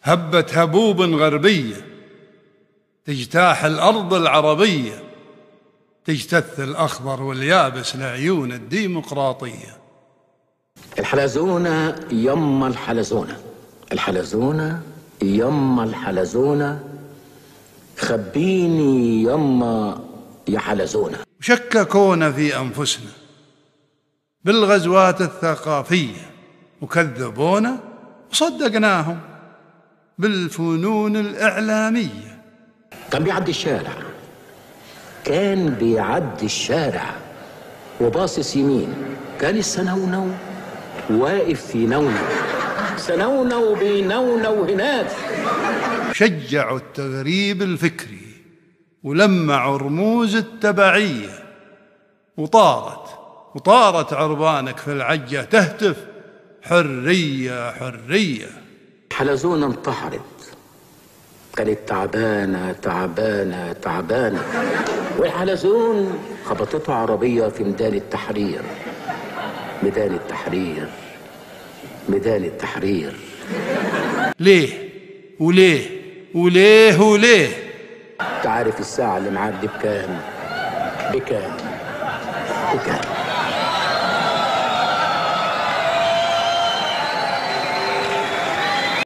هبت هبوب غربية تجتاح الأرض العربية، تجتث الأخضر واليابس لعيون الديمقراطية. الحلزونة يما الحلزونة، الحلزونة يما الحلزونة، خبيني يما يا حلزونة. شككونا في أنفسنا بالغزوات الثقافية وكذبونا وصدقناهم بالفنون الإعلامية. كان بيعدي الشارع، كان بيعدي الشارع وباصص يمين، كان السنونو واقف في نونو، سنونو بينونو هناك. شجعوا التغريب الفكري ولمعوا رموز التبعية، وطارت عربانك في العجة تهتف حرية حرية. حلزونة انتحرت، كانت تعبانة تعبانة تعبانة، والحلزون خبطته عربية في ميدان التحرير، ميدان التحرير، ميدان التحرير. ليه وليه وليه وليه؟ تعرف الساعة اللي معدي بكام؟ بكام؟ بكام؟